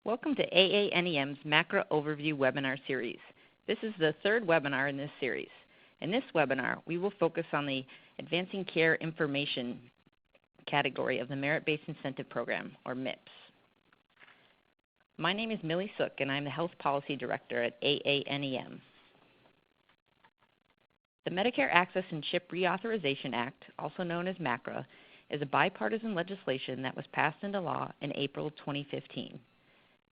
Welcome to AANEM's MACRA Overview webinar series. This is the third webinar in this series. In this webinar, we will focus on the Advancing Care Information category of the Merit-Based Incentive Program, or MIPS. My name is Millie Sook, and I'm the Health Policy Director at AANEM. The Medicare Access and CHIP Reauthorization Act, also known as MACRA, is a bipartisan legislation that was passed into law in April 2015.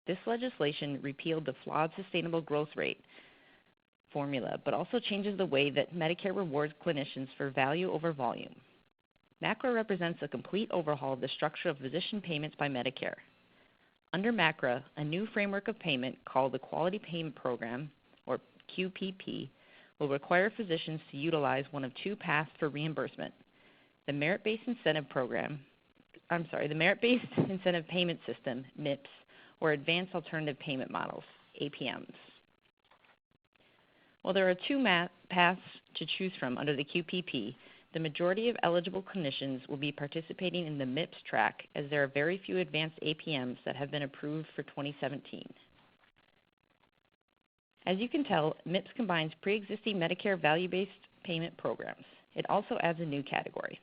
This legislation repealed the flawed sustainable growth rate formula, but also changes the way that Medicare rewards clinicians for value over volume. MACRA represents a complete overhaul of the structure of physician payments by Medicare. Under MACRA, a new framework of payment called the Quality Payment Program, or QPP, will require physicians to utilize one of two paths for reimbursement: the Merit-Based Incentive Payment System, MIPS, or Advanced Alternative Payment Models, APMs. While there are two paths to choose from under the QPP, the majority of eligible clinicians will be participating in the MIPS track, as there are very few advanced APMs that have been approved for 2017. As you can tell, MIPS combines pre-existing Medicare value-based payment programs. It also adds a new category.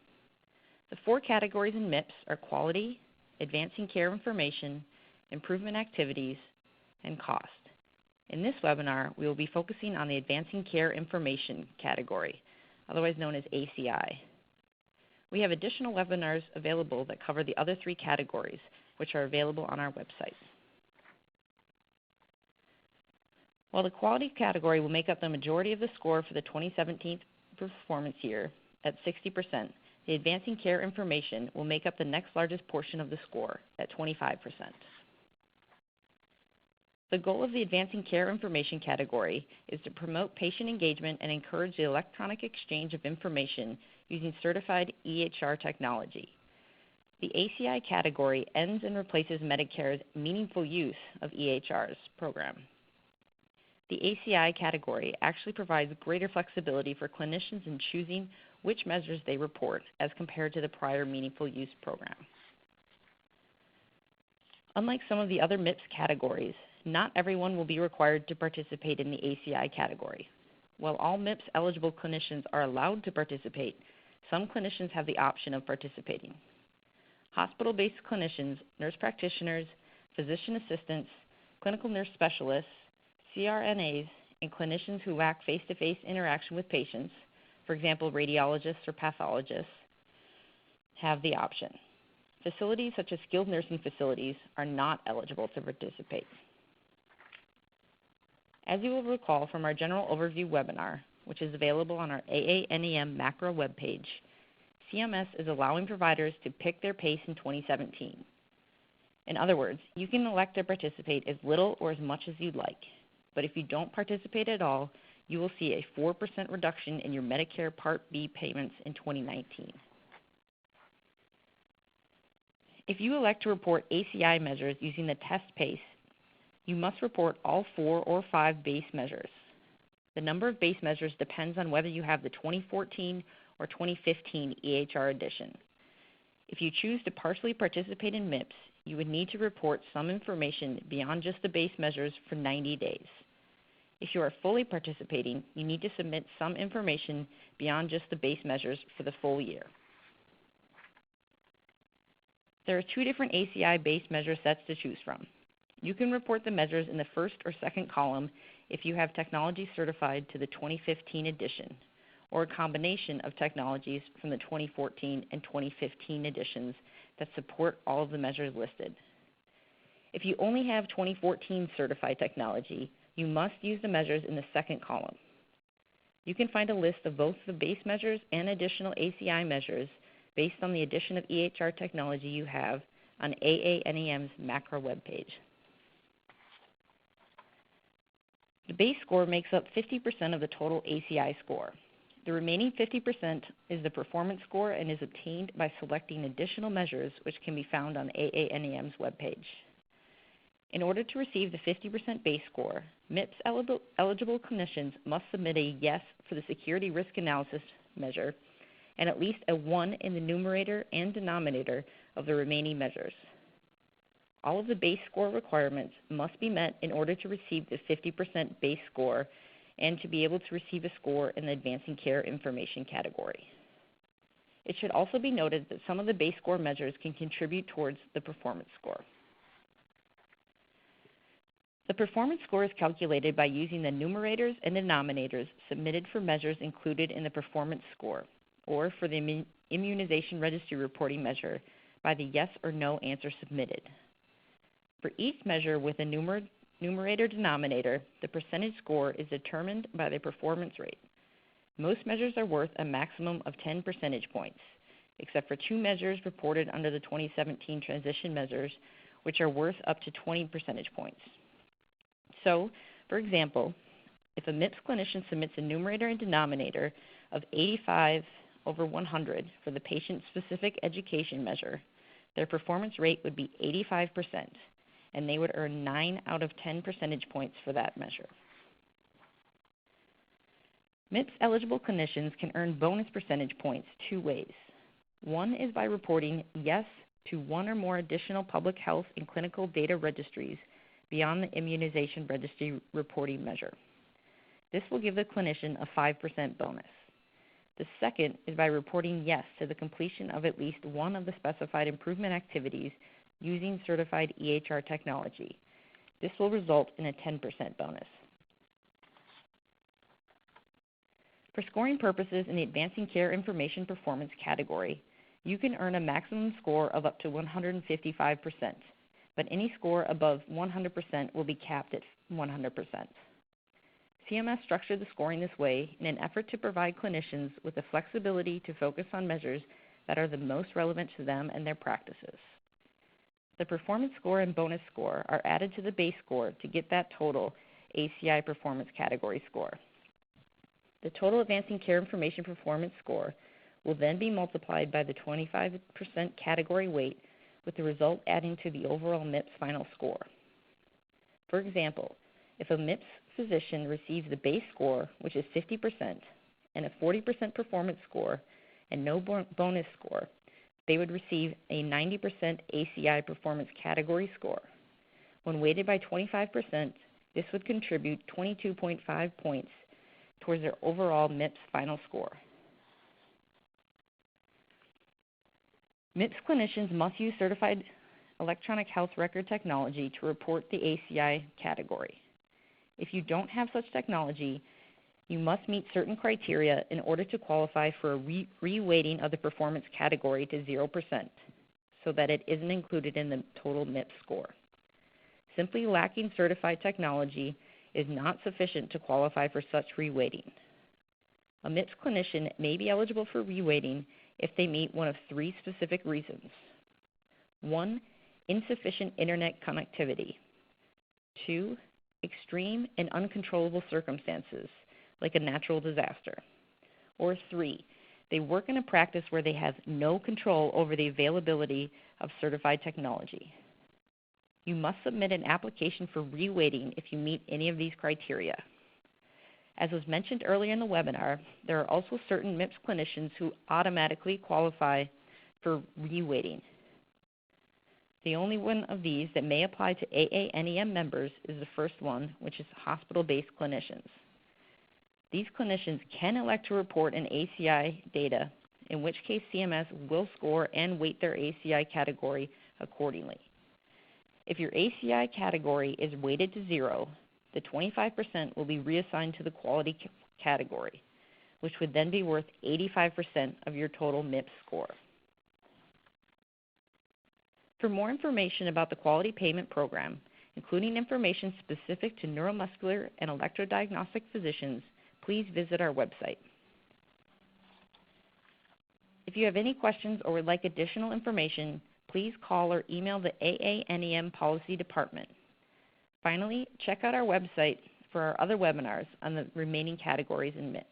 The four categories in MIPS are quality, advancing care information, improvement activities, and cost. In this webinar, we will be focusing on the Advancing Care Information category, otherwise known as ACI. We have additional webinars available that cover the other three categories, which are available on our website. While the quality category will make up the majority of the score for the 2017 performance year at 60%, the Advancing Care Information will make up the next largest portion of the score at 25%. The goal of the Advancing Care Information category is to promote patient engagement and encourage the electronic exchange of information using certified EHR technology. The ACI category ends and replaces Medicare's meaningful use of EHR's program. The ACI category actually provides greater flexibility for clinicians in choosing which measures they report as compared to the prior meaningful use program. Unlike some of the other MIPS categories, not everyone will be required to participate in the ACI category. While all MIPS eligible clinicians are allowed to participate, some clinicians have the option of participating. Hospital-based clinicians, nurse practitioners, physician assistants, clinical nurse specialists, CRNAs, and clinicians who lack face-to-face interaction with patients, for example, radiologists or pathologists, have the option. Facilities such as skilled nursing facilities are not eligible to participate. As you will recall from our general overview webinar, which is available on our AANEM MACRA webpage, CMS is allowing providers to pick their pace in 2017. In other words, you can elect to participate as little or as much as you'd like, but if you don't participate at all, you will see a 4% reduction in your Medicare Part B payments in 2019. If you elect to report ACI measures using the test pace, you must report all 4 or 5 base measures. The number of base measures depends on whether you have the 2014 or 2015 EHR edition. If you choose to partially participate in MIPS, you would need to report some information beyond just the base measures for 90 days. If you are fully participating, you need to submit some information beyond just the base measures for the full year. There are two different ACI base measure sets to choose from. You can report the measures in the first or second column if you have technology certified to the 2015 edition, or a combination of technologies from the 2014 and 2015 editions that support all of the measures listed. If you only have 2014 certified technology, you must use the measures in the second column. You can find a list of both the base measures and additional ACI measures based on the addition of EHR technology you have on AANEM's MACRA webpage. The base score makes up 50% of the total ACI score. The remaining 50% is the performance score and is obtained by selecting additional measures, which can be found on AANEM's webpage. In order to receive the 50% base score, MIPS eligible clinicians must submit a yes for the security risk analysis measure and at least a 1 in the numerator and denominator of the remaining measures. All of the base score requirements must be met in order to receive the 50% base score and to be able to receive a score in the advancing care information category. It should also be noted that some of the base score measures can contribute towards the performance score. The performance score is calculated by using the numerators and denominators submitted for measures included in the performance score, or for the immunization registry reporting measure by the yes or no answer submitted. For each measure with a numerator-denominator, the percentage score is determined by the performance rate. Most measures are worth a maximum of 10 percentage points, except for 2 measures reported under the 2017 transition measures, which are worth up to 20 percentage points. So, for example, if a MIPS clinician submits a numerator and denominator of 85/100 for the patient-specific education measure, their performance rate would be 85%, and they would earn 9 out of 10 percentage points for that measure. MIPS-eligible clinicians can earn bonus percentage points 2 ways. One is by reporting yes to 1 or more additional public health and clinical data registries beyond the immunization registry reporting measure. This will give the clinician a 5% bonus. The second is by reporting yes to the completion of at least one of the specified improvement activities using certified EHR technology. This will result in a 10% bonus. For scoring purposes in the Advancing Care Information Performance category, you can earn a maximum score of up to 155%, but any score above 100% will be capped at 100%. CMS structured the scoring this way in an effort to provide clinicians with the flexibility to focus on measures that are the most relevant to them and their practices. The performance score and bonus score are added to the base score to get that total ACI performance category score. The total Advancing Care Information Performance score will then be multiplied by the 25% category weight, with the result adding to the overall MIPS final score. For example, if a MIPS physician receives the base score, which is 50%, and a 40% performance score and no bonus score, they would receive a 90% ACI performance category score. When weighted by 25%, this would contribute 22.5 points towards their overall MIPS final score. MIPS clinicians must use certified electronic health record technology to report the ACI category. If you don't have such technology, you must meet certain criteria in order to qualify for a reweighting of the performance category to 0%, so that it isn't included in the total MIPS score. Simply lacking certified technology is not sufficient to qualify for such reweighting. A MIPS clinician may be eligible for reweighting if they meet one of 3 specific reasons. 1, insufficient internet connectivity. 2, extreme and uncontrollable circumstances, like a natural disaster. Or 3, they work in a practice where they have no control over the availability of certified technology. You must submit an application for reweighting if you meet any of these criteria. As was mentioned earlier in the webinar, there are also certain MIPS clinicians who automatically qualify for reweighting. The only one of these that may apply to AANEM members is the first one, which is hospital-based clinicians. These clinicians can elect to report an ACI data, in which case CMS will score and weight their ACI category accordingly. If your ACI category is weighted to 0, the 25% will be reassigned to the quality category, which would then be worth 85% of your total MIPS score. For more information about the Quality Payment Program, including information specific to neuromuscular and electrodiagnostic physicians, please visit our website. If you have any questions or would like additional information, please call or email the AANEM Policy Department. Finally, check out our website for our other webinars on the remaining categories in MIPS.